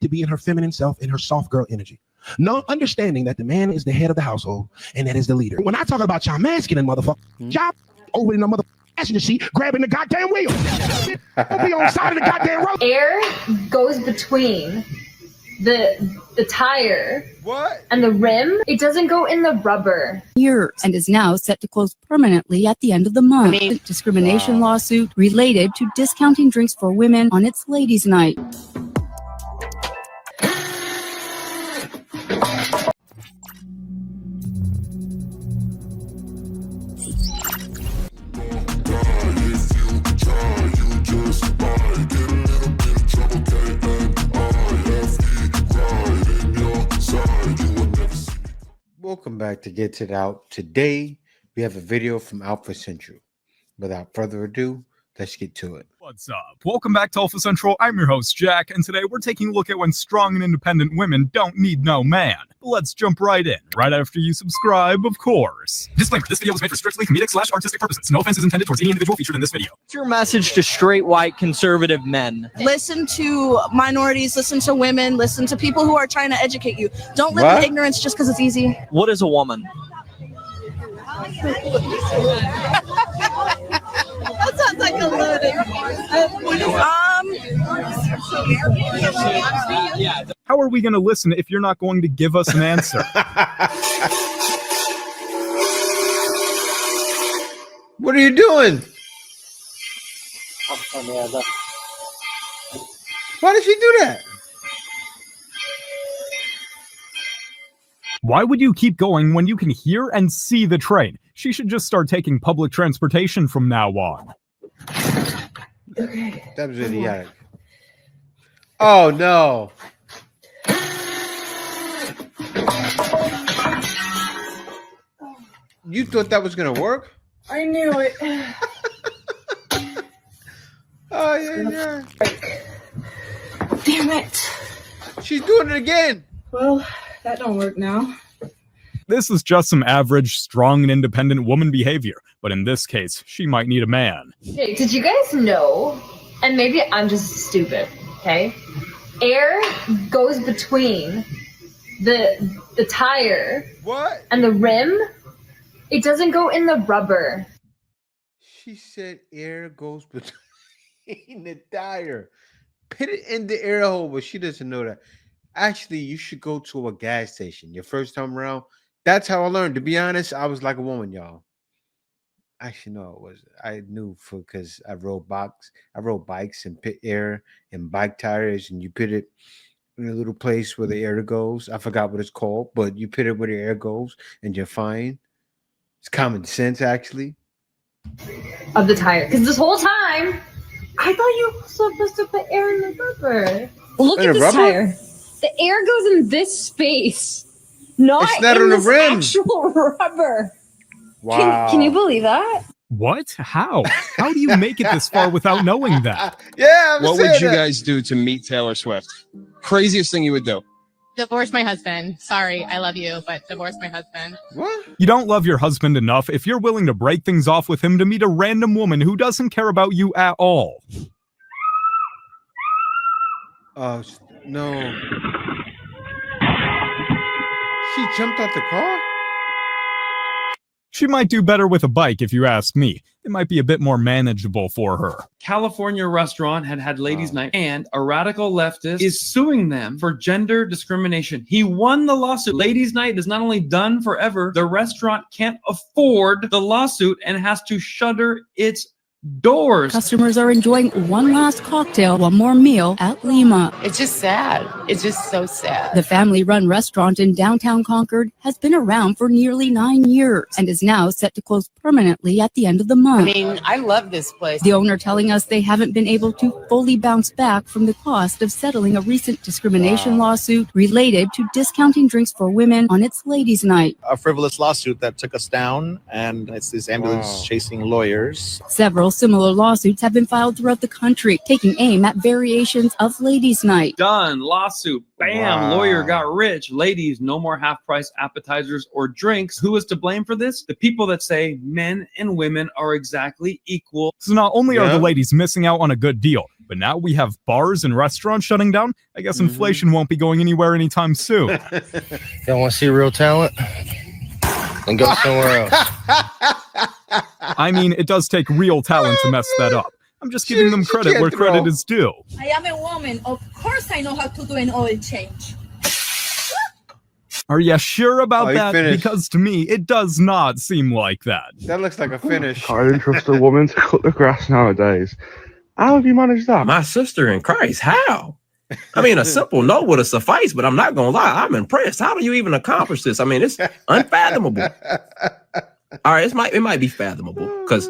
to be in her feminine self and her soft girl energy. No understanding that the man is the head of the household and that is the leader. When I talk about y'all masculine motherfucker, y'all over in the mother passenger seat grabbing the goddamn wheel. Don't be on the side of the goddamn road. Air goes between the tire and the rim. It doesn't go in the rubber. Years and is now set to close permanently at the end of the month. Discrimination lawsuit related to discounting drinks for women on its ladies' night. Welcome back to Get It Out. Today we have a video from Alpha Central. Without further ado, let's get to it. What's up? Welcome back to Alpha Central. I'm your host, Jack, and today we're taking a look at when strong and independent women don't need no man. But let's jump right in, right after you subscribe, of course. Disclaimer, this video was made for strictly comedic/artistic purposes. No offense is intended towards any individual featured in this video. What's your message to straight, white, conservative men? Listen to minorities, listen to women, listen to people who are trying to educate you. Don't live in ignorance just because it's easy. What is a woman? That sounds like a loaded. How are we going to listen if you're not going to give us an answer? What are you doing? Why did she do that? Why would you keep going when you can hear and see the train? She should just start taking public transportation from now on. Okay. That was idiotic. Oh no. You thought that was gonna work? I knew it. Oh yeah. Damn it. She's doing it again. Well, that don't work now. This is just some average, strong and independent woman behavior, but in this case, she might need a man. Hey, did you guys know, and maybe I'm just stupid, okay? Air goes between the tire and the rim. It doesn't go in the rubber. She said air goes between the tire. Put it in the air hole, but she doesn't know that. Actually, you should go to a gas station. Your first time around. That's how I learned. To be honest, I was like a woman, y'all. Actually, no, it was. I knew because I rode bikes and put air in bike tires, and you put it in a little place where the air goes. I forgot what it's called, but you put it where the air goes, and you're fine. It's common sense, actually. Of the tire, because this whole time I thought you were supposed to put air in the rubber. Look at this tire. The air goes in this space. It's not in the rim. Actual rubber. Wow. Can you believe that? What? How? How do you make it this far without knowing that? Yeah. What would you guys do to meet Taylor Swift? Craziest thing you would do? Divorce my husband. Sorry, I love you, but divorce my husband. What? You don't love your husband enough if you're willing to break things off with him to meet a random woman who doesn't care about you at all. Oh, no. She jumped out the car? She might do better with a bike, if you ask me. It might be a bit more manageable for her. California restaurant had ladies' night, and a radical leftist is suing them for gender discrimination. He won the lawsuit. Ladies' night is not only done forever, the restaurant can't afford the lawsuit and has to shutter its doors. Customers are enjoying one last cocktail, one more meal at Lima. It's just sad. It's just so sad. The family-run restaurant in downtown Concord has been around for nearly 9 years and is now set to close permanently at the end of the month. I mean, I love this place. The owner telling us they haven't been able to fully bounce back from the cost of settling a recent discrimination lawsuit related to discounting drinks for women on its ladies' night. A frivolous lawsuit that took us down, and it's this ambulance chasing lawyers. Several similar lawsuits have been filed throughout the country, taking aim at variations of ladies' night. Done. Lawsuit. Bam. Lawyer got rich. Ladies, no more half-price appetizers or drinks. Who is to blame for this? The people that say men and women are exactly equal. So not only are the ladies missing out on a good deal, But now we have bars and restaurants shutting down. I guess inflation won't be going anywhere anytime soon. Y'all want to see real talent? And go somewhere else. I mean, it does take real talent to mess that up. I'm just giving them credit where credit is due. I am a woman. Of course I know how to do an oil change. Are you sure about that? Finished. Because to me, it does not seem like that. That looks like a finish. I don't trust a woman to cut the grass nowadays. How have you managed that? My sister in Christ, how? I mean, a simple no would have sufficed, but I'm not going to lie. I'm impressed. How do you even accomplish this? I mean, it's unfathomable. All right, it might be fathomable because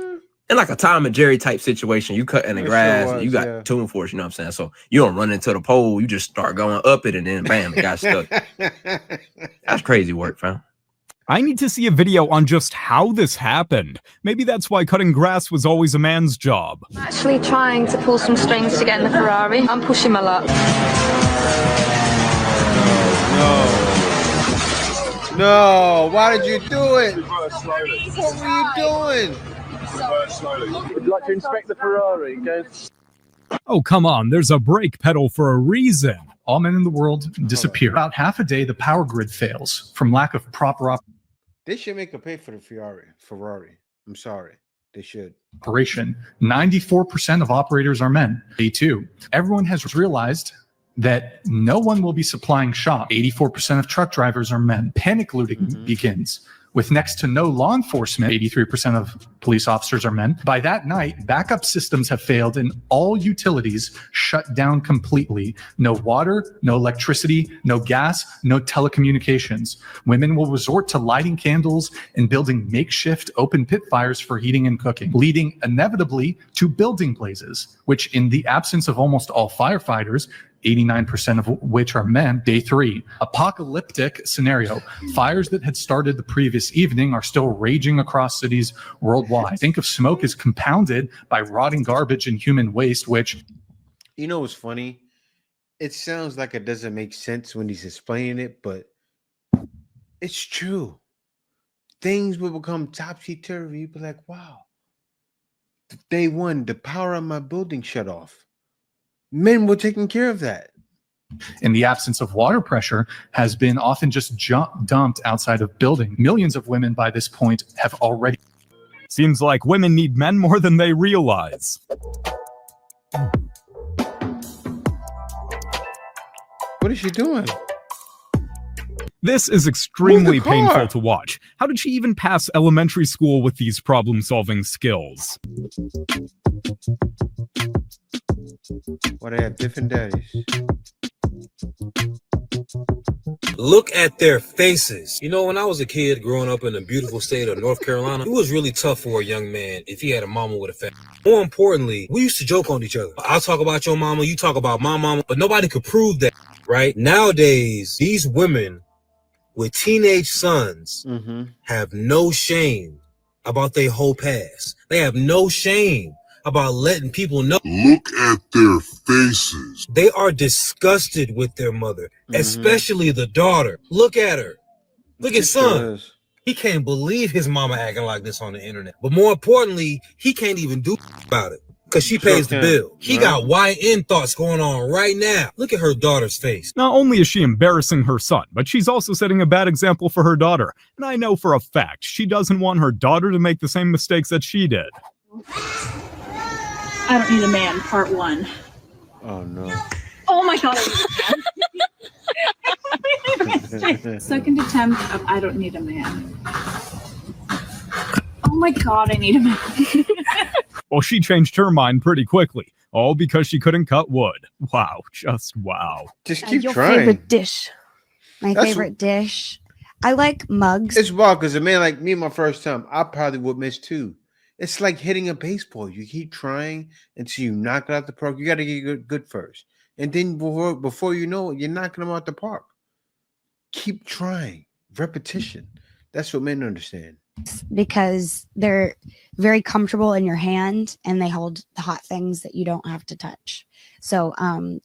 in like a Tom and Jerry type situation, you cut in the grass, and you got tune force, you know what I'm saying? So you don't run into the pole, you just start going up it and then bam, it got stuck. That's crazy work, fam. I need to see a video on just how this happened. Maybe that's why cutting grass was always a man's job. I'm actually trying to pull some strings to get in the Ferrari. I'm pushing my luck. No, why did you do it? What were you doing? Would you like to inspect the Ferrari? Oh, come on, there's a brake pedal for a reason. All men in the world disappear. About half a day, the power grid fails from lack of proper They should make a pay for the Ferrari. I'm sorry. They should. operation. 94% of operators are men. A2. Everyone has realized that no one will be supplying shop. 84% of truck drivers are men. Panic looting begins. With next to no law enforcement, 83% of police officers are men. By that night, backup systems have failed and all utilities shut down completely. No water, no electricity, no gas, no telecommunications. Women will resort to lighting candles and building makeshift open pit fires for heating and cooking, leading inevitably to building blazes, which in the absence of almost all firefighters, 89% of which are men. Day 3, apocalyptic scenario. Fires that had started the previous evening are still raging across cities worldwide. Think of smoke as compounded by rotting garbage and human waste, which... You know what's funny? It sounds like it doesn't make sense when he's explaining it, but it's true. Things will become topsy-turvy. You'd be like, wow. Day 1, the power of my building shut off. Men were taking care of that. In the absence of water pressure, has been often just dumped outside of building. Millions of women by this point have already... Seems like women need men more than they realize. What is she doing? This is extremely painful to watch. How did she even pass elementary school with these problem-solving skills? Why they have different daddies? Look at their faces. You know, when I was a kid growing up in the beautiful state of North Carolina, it was really tough for a young man if he had a mama with a family. More importantly, we used to joke on each other. I'll talk about your mama, you talk about my mama, but nobody could prove that, right? Nowadays, these women with teenage sons have no shame about their whole past. They have no shame about letting people know. Look at their faces. They are disgusted with their mother, especially the daughter. Look at her. Look at son. He can't believe his mama acting like this on the internet. But more importantly, he can't even do about it because she pays the bill. He got YN thoughts going on right now. Look at her daughter's face. Not only is she embarrassing her son, but she's also setting a bad example for her daughter. And I know for a fact she doesn't want her daughter to make the same mistakes that she did. I don't need a man, part 1. Oh no. Oh my god. Second attempt of I don't need a man. Oh my god, I need a man. Well, she changed her mind pretty quickly, all because she couldn't cut wood. Wow, just wow. Just keep your trying. favorite dish. My That's favorite dish. I like mugs. It's wild because a man like me, my first time, I probably would miss too. It's like hitting a baseball. You keep trying until you knock it out the park. You got to get good first. And then before you know it, you're knocking them out the park. Keep trying. Repetition. That's what men understand. Because they're very comfortable in your hand and they hold the hot things that you don't have to touch. So,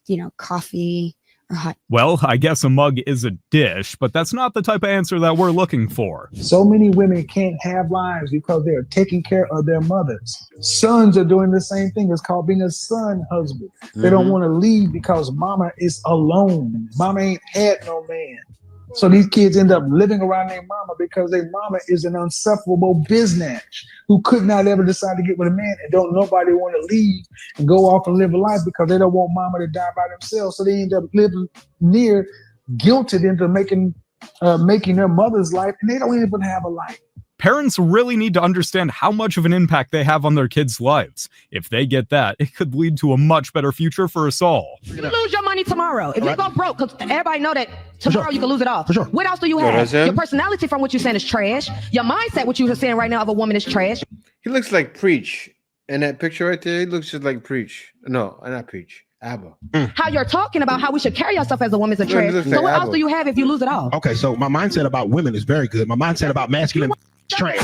you know, coffee or hot. Well, I guess a mug is a dish, but that's not the type of answer that we're looking for. So many women can't have lives because they're taking care of their mothers. Sons are doing the same thing. It's called being a son husband. They don't want to leave because mama is alone. Mama ain't had no man. So these kids end up living around their mama because their mama is an insufferable biznatch who could not ever decide to get with a man, and don't nobody want to leave and go off and live a life because they don't want mama to die by themselves. So they end up living near guilted into making their mother's life, and they don't even have a life. Parents really need to understand how much of an impact they have on their kids' lives. If they get that, it could lead to a much better future for us all. You lose your money tomorrow. If you go broke, because everybody know that tomorrow you can lose it all. What else do you have? Your personality from what you're saying is trash. Your mindset, what you're saying right now of a woman is trash. He looks like Preach. In that picture right there, he looks just like Preach. No, not Preach. ABBA. How you're talking about how we should carry ourselves as a woman is a trash. So what else do you have if you lose it all? Okay, so my mindset about women is very good. My mindset about masculine is trash.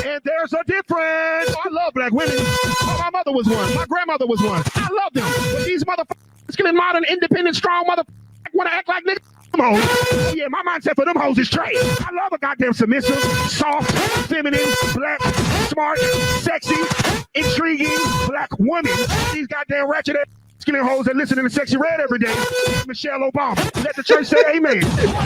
And there's a difference. I love black women. My mother was one. My grandmother was one. I love them. But these motherfuckers, modern, independent, strong motherfuckers want to act like niggas. Come on. Oh, yeah, my mindset for them hoes is trash. I love a goddamn submissive, soft, feminine, black, smart, sexy, intriguing black woman. These goddamn ratchet ass skinny hoes that listen to the Sexy Red every day. Michelle Obama. Let the church say amen.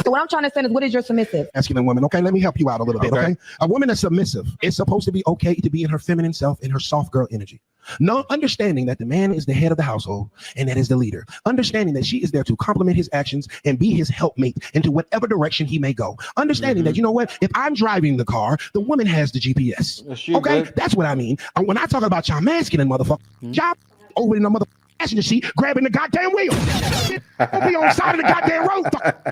So what I'm trying to say is, what is your submissive? Masculine woman. Okay, let me help you out a little bit, okay? A woman that's submissive is supposed to be okay to be in her feminine self, in her soft girl energy. No, understanding that the man is the head of the household and that is the leader. Understanding that she is there to complement his actions and be his helpmate into whatever direction he may go. Understanding that, you know what? If I'm driving the car, the woman has the GPS. Okay, that's what I mean. When I talk about y'all masculine motherfucker, y'all over in the mother passenger seat grabbing the goddamn wheel. Don't be on the side of the goddamn road,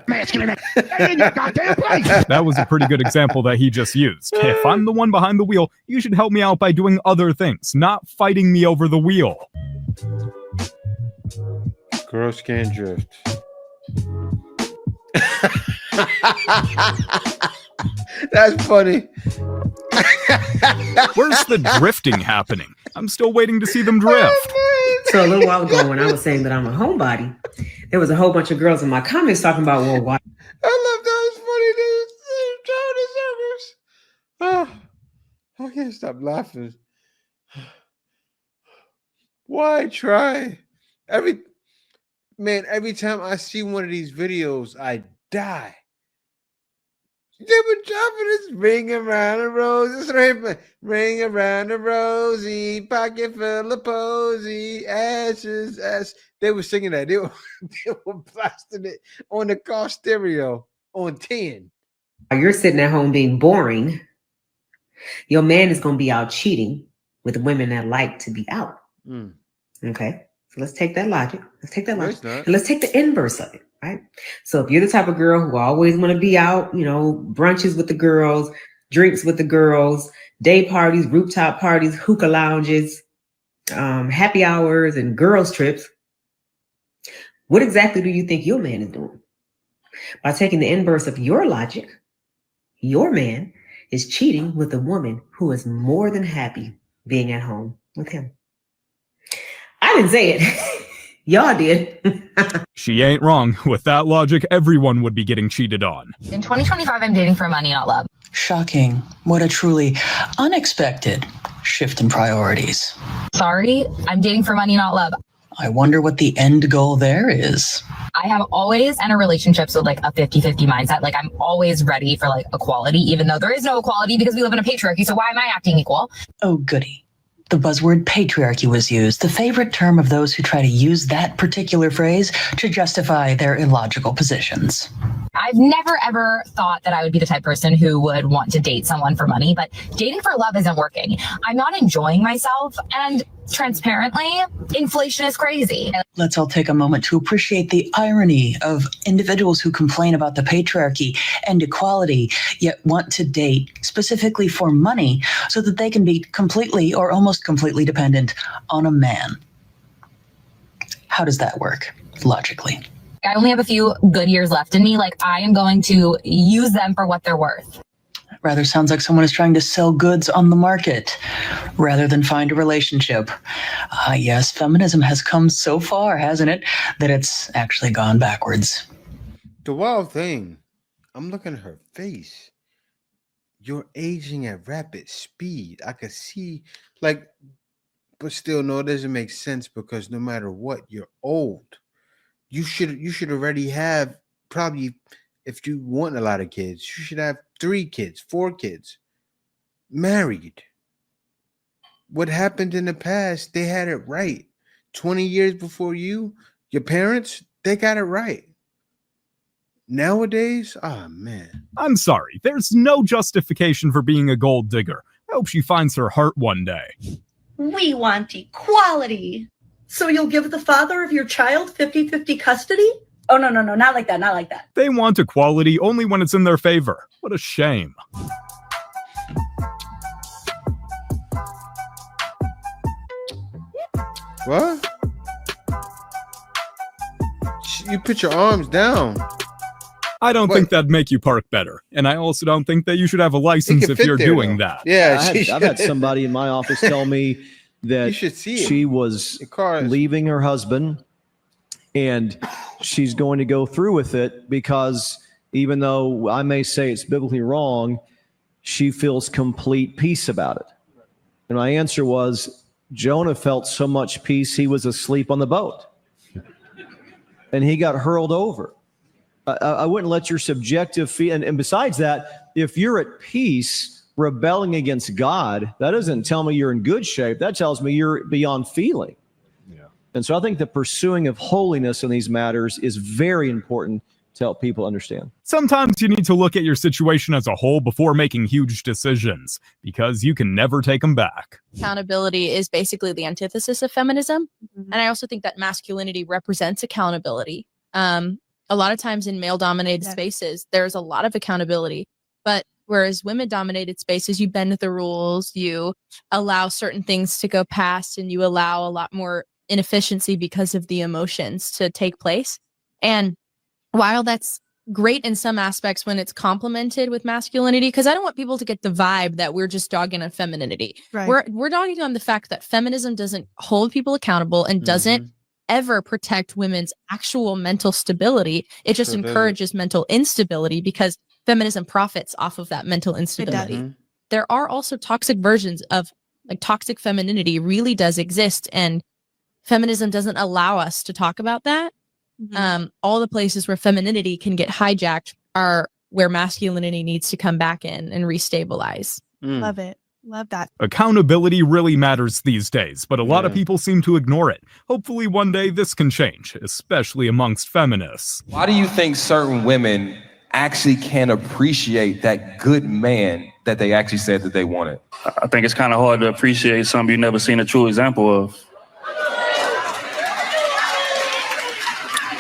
masculine. In your goddamn place. That was a pretty good example that he just used. If I'm the one behind the wheel, you should help me out by doing other things, not fighting me over the wheel. Girls can't drift. That's funny. Where's the drifting happening? I'm still waiting to see them drift. So a little while ago when I was saying that I'm a homebody, there was a whole bunch of girls in my comments talking about, well, why? I love that. It's funny, dude. Oh, I can't stop laughing. Why try? Every time I see one of these videos, I die. They were dropping this ring around a rose. Ring around a rosy, pocket full of posy, ashes, ash. They were singing that. They were blasting it on the car stereo on 10. While you're sitting at home being boring, your man is going to be out cheating with women that like to be out. Okay? So let's take that logic. And let's take the inverse of it. Right. So if you're the type of girl who always want to be out, brunches with the girls, drinks with the girls, day parties, rooftop parties, hookah lounges, happy hours, and girls trips, what exactly do you think your man is doing? By taking the inverse of your logic, your man is cheating with a woman who is more than happy being at home with him. I didn't say it. Y'all did. She ain't wrong. With that logic, everyone would be getting cheated on. In 2025, I'm dating for money, not love. Shocking. What a truly unexpected shift in priorities. Sorry, I'm dating for money, not love. I wonder what the end goal there is. I have always entered relationships with like a 50-50 mindset. Like I'm always ready for like equality, even though there is no equality because we live in a patriarchy. So why am I acting equal? Oh, goody. The buzzword patriarchy was used, the favorite term of those who try to use that particular phrase to justify their illogical positions. I've never ever thought that I would be the type of person who would want to date someone for money, but dating for love isn't working. I'm not enjoying myself, and transparently, inflation is crazy. Let's all take a moment to appreciate the irony of individuals who complain about the patriarchy and equality, yet want to date specifically for money so that they can be completely or almost completely dependent on a man. How does that work, logically? I only have a few good years left in me. Like I am going to use them for what they're worth. Rather sounds like someone is trying to sell goods on the market rather than find a relationship. Yes, feminism has come so far, hasn't it, that it's actually gone backwards. The wild thing, I'm looking at her face. You're aging at rapid speed. I could see, like, but still, no, it doesn't make sense because no matter what, you're old. You should already have probably, if you want a lot of kids, you should have 3 kids, 4 kids, married. What happened in the past, they had it right. 20 years before you, your parents, they got it right. Nowadays, oh man. I'm sorry, there's no justification for being a gold digger. I hope she finds her heart one day. We want equality. So you'll give the father of your child 50-50 custody? Oh, no, not like that, not like that. They want equality only when it's in their favor. What a shame. What? You put your arms down. I don't think that'd make you park better. And I also don't think that you should have a license if you're doing that. Yeah, I've had somebody in my office tell me that she was leaving her husband and she's going to go through with it because even though I may say it's biblically wrong, she feels complete peace about it. And my answer was, Jonah felt so much peace he was asleep on the boat. And he got hurled over. I wouldn't let your subjective feel, and besides that, if you're at peace rebelling against God, that doesn't tell me you're in good shape. That tells me you're beyond feeling. Yeah. And so I think the pursuing of holiness in these matters is very important to help people understand. Sometimes you need to look at your situation as a whole before making huge decisions, because you can never take them back. Accountability is basically the antithesis of feminism. And I also think that masculinity represents accountability. A lot of times in male-dominated spaces, there's a lot of accountability. But whereas women-dominated spaces, you bend the rules, you allow certain things to go past, and you allow a lot more inefficiency because of the emotions to take place. And while that's great in some aspects when it's complemented with masculinity, because I don't want people to get the vibe that we're just dogging on femininity. Right. We're dogging on the fact that feminism doesn't hold people accountable and doesn't ever protect women's actual mental stability. It just encourages mental instability because feminism profits off of that mental instability. There are also toxic versions of, like, toxic femininity really does exist, and feminism doesn't allow us to talk about that. All the places where femininity can get hijacked are where masculinity needs to come back in and restabilize. Love it. Love that. Accountability really matters these days, but a lot of people seem to ignore it. Hopefully one day this can change, especially amongst feminists. Why do you think certain women actually can't appreciate that good man that they actually said that they wanted? I think it's kind of hard to appreciate something you've never seen a true example of.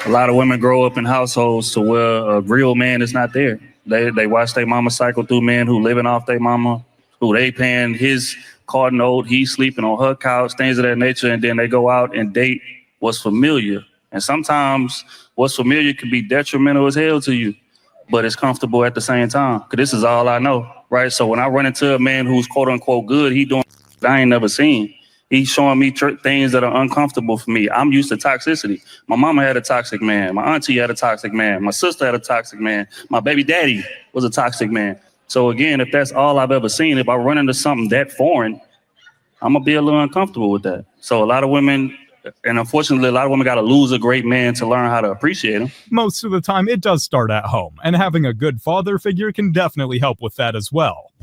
A lot of women grow up in households to where a real man is not there. They watch their mama cycle through men who living off their mama, who they paying his car note, he's sleeping on her couch, things of that nature, and then they go out and date what's familiar. And sometimes what's familiar can be detrimental as hell to you, but it's comfortable at the same time, because this is all I know, right? So when I run into a man who's quote unquote good, he doing I ain't never seen. He's showing me things that are uncomfortable for me. I'm used to toxicity. My mama had a toxic man. My auntie had a toxic man. My sister had a toxic man. My baby daddy was a toxic man. So again, if that's all I've ever seen, if I run into something that foreign, I'm gonna be a little uncomfortable with that. So a lot of women, and unfortunately, a lot of women got to lose a great man to learn how to appreciate him. Most of the time, it does start at home, and having a good father figure can definitely help with that as well.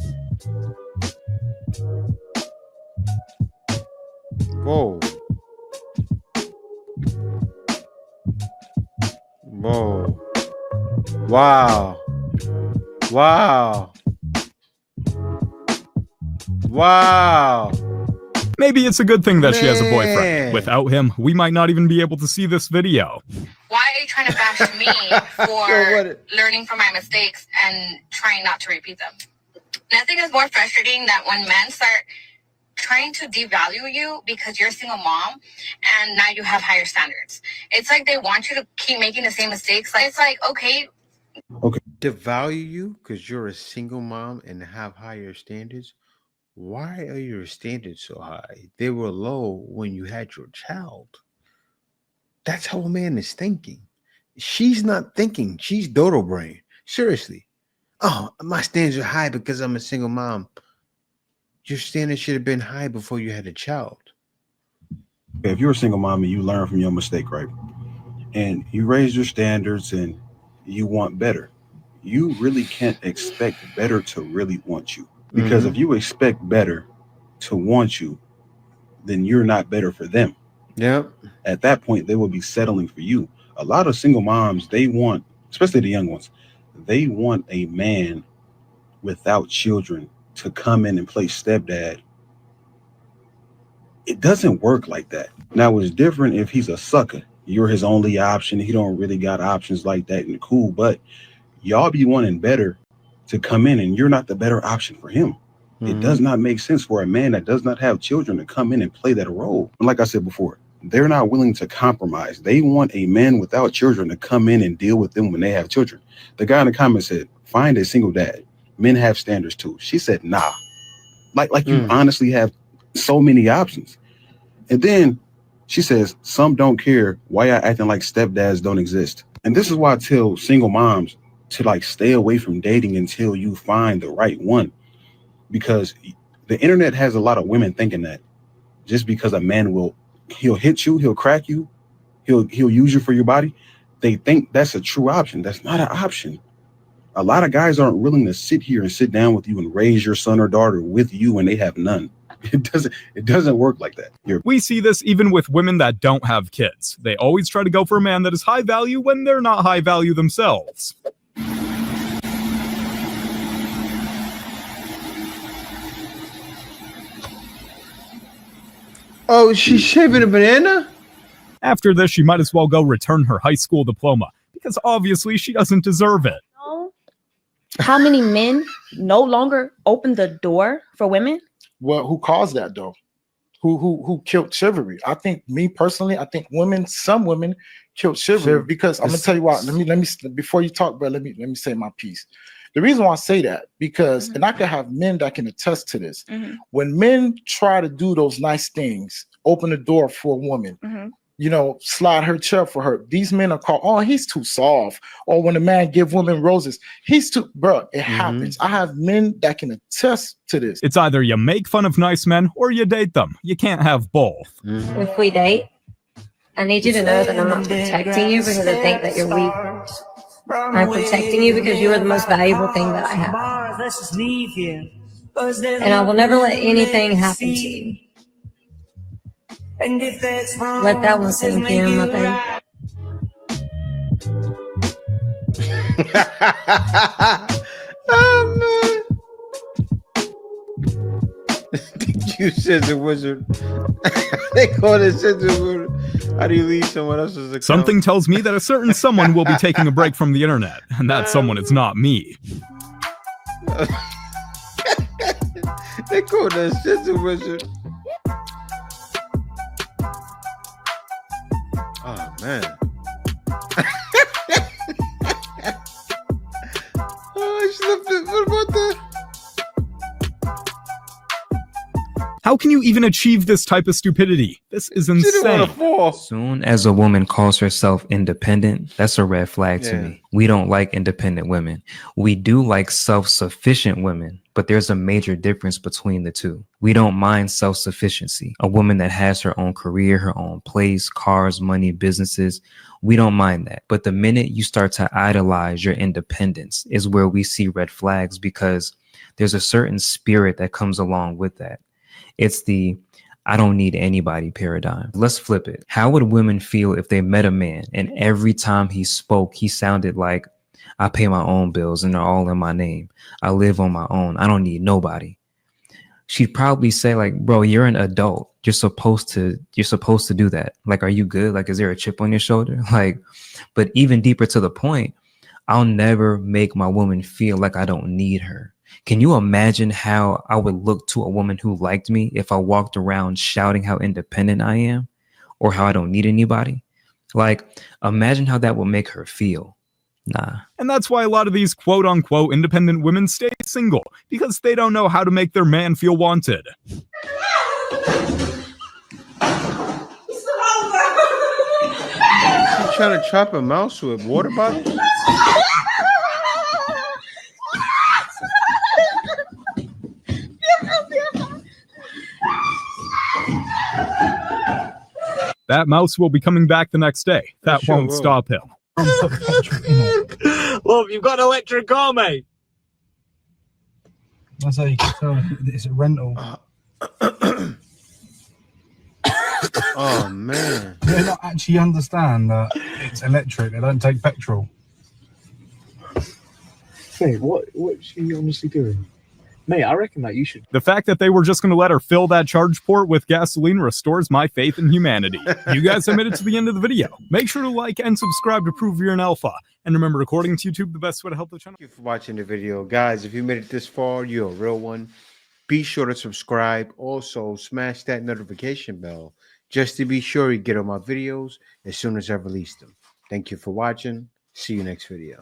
Whoa. Whoa. Wow. Wow. Wow. Maybe it's a good thing that she has a boyfriend. Without him, we might not even be able to see this video. Why are you trying to bash me for learning from my mistakes and trying not to repeat them? Nothing is more frustrating than when men start trying to devalue you because you're a single mom and now you have higher standards. It's like they want you to keep making the same mistakes. Like, it's like, okay, Okay. Devalue you because you're a single mom and have higher standards. Why are your standards so high? They were low when you had your child. That's how a man is thinking. She's not thinking. She's dodo brain. Seriously. Oh, my standards are high because I'm a single mom. Your standards should have been high before you had a child. If you're a single mom and you learn from your mistake, right? And you raise your standards and you want better, you really can't expect better to really want you. Because if you expect better to want you, then you're not better for them. Yep. At that point, they will be settling for you. A lot of single moms, they want, especially the young ones, they want a man without children to come in and play stepdad. It doesn't work like that. Now, it's different if he's a sucker. You're his only option. He don't really got options like that and cool, but y'all be wanting better to come in and you're not the better option for him. It does not make sense for a man that does not have children to come in and play that role. And like I said before, they're not willing to compromise. They want a man without children to come in and deal with them when they have children. The guy in the comments said, find a single dad. Men have standards too. She said, nah. Like you honestly have so many options. And then she says, some don't care why y'all acting like stepdads don't exist. And this is why I tell single moms to like stay away from dating until you find the right one. Because the internet has a lot of women thinking that just because a man he'll hit you, he'll crack you, he'll use you for your body, they think that's a true option. That's not an option. A lot of guys aren't willing to sit here and sit down with you and raise your son or daughter with you when they have none. It doesn't work like that. We see this even with women that don't have kids. They always try to go for a man that is high value when they're not high value themselves. Oh, she's shaving a banana? After this, she might as well go return her high school diploma, because obviously she doesn't deserve it. How many men no longer open the door for women? Well, who caused that though? Who killed chivalry? I think me personally, I think some women killed chivalry because I'm gonna tell you why. Let me before you talk, bro, let me say my piece. The reason why I say that, because and I can have men that can attest to this. When men try to do those nice things, open the door for a woman, you know, slide her chair for her. These men are called, oh, he's too soft. Or when a man give women roses, he's too, bro, it happens. I have men that can attest to this. It's either you make fun of nice men or you date them. You can't have both. If we date, I need you to know that I'm not protecting you because I think that you're weak. I'm protecting you because you are the most valuable thing that I have. And I will never let anything happen to you. Let that one sink in, my baby. Oh, man. You said the wizard. They call it scissor wizard. How do you leave someone else's account? Something tells me that a certain someone will be taking a break from the internet, and that someone is not me. They call it a scissor wizard. Oh, man. Oh, she left it. What about that? How can you even achieve this type of stupidity? This is insane. Soon as a woman calls herself independent, that's a red flag to me. We don't like independent women. We do like self-sufficient women, but there's a major difference between the two. We don't mind self-sufficiency. A woman that has her own career, her own place, cars, money, businesses, we don't mind that. But the minute you start to idolize your independence is where we see red flags, because there's a certain spirit that comes along with that. It's the I don't need anybody paradigm. Let's flip it. How would women feel if they met a man and every time he spoke, he sounded like, I pay my own bills and they're all in my name. I live on my own. I don't need nobody. She'd probably say like, bro, you're an adult. You're supposed to do that. Like, are you good? Like, is there a chip on your shoulder? Like, but even deeper to the point, I'll never make my woman feel like I don't need her. Can you imagine how I would look to a woman who liked me if I walked around shouting how independent I am or how I don't need anybody? Like, imagine how that would make her feel. Nah. And that's why a lot of these quote unquote independent women stay single, because they don't know how to make their man feel wanted. She's trying to trap a mouse with water bottles? That mouse will be coming back the next day. That won't stop him. Love, you've got an electric car, mate. That's how you can tell it's a rental. Oh man. They don't actually understand that it's electric. They don't take petrol. Hey, what's she honestly doing? Mate, I reckon that you should. The fact that they were just going to let her fill that charge port with gasoline restores my faith in humanity. You guys have made it to the end of the video. Make sure to like and subscribe to prove you're an alpha. And remember, according to YouTube, the best way to help the channel. Thank you for watching the video. Guys, if you made it this far, you're a real one. Be sure to subscribe. Also, smash that notification bell just to be sure you get all my videos as soon as I release them. Thank you for watching. See you next video.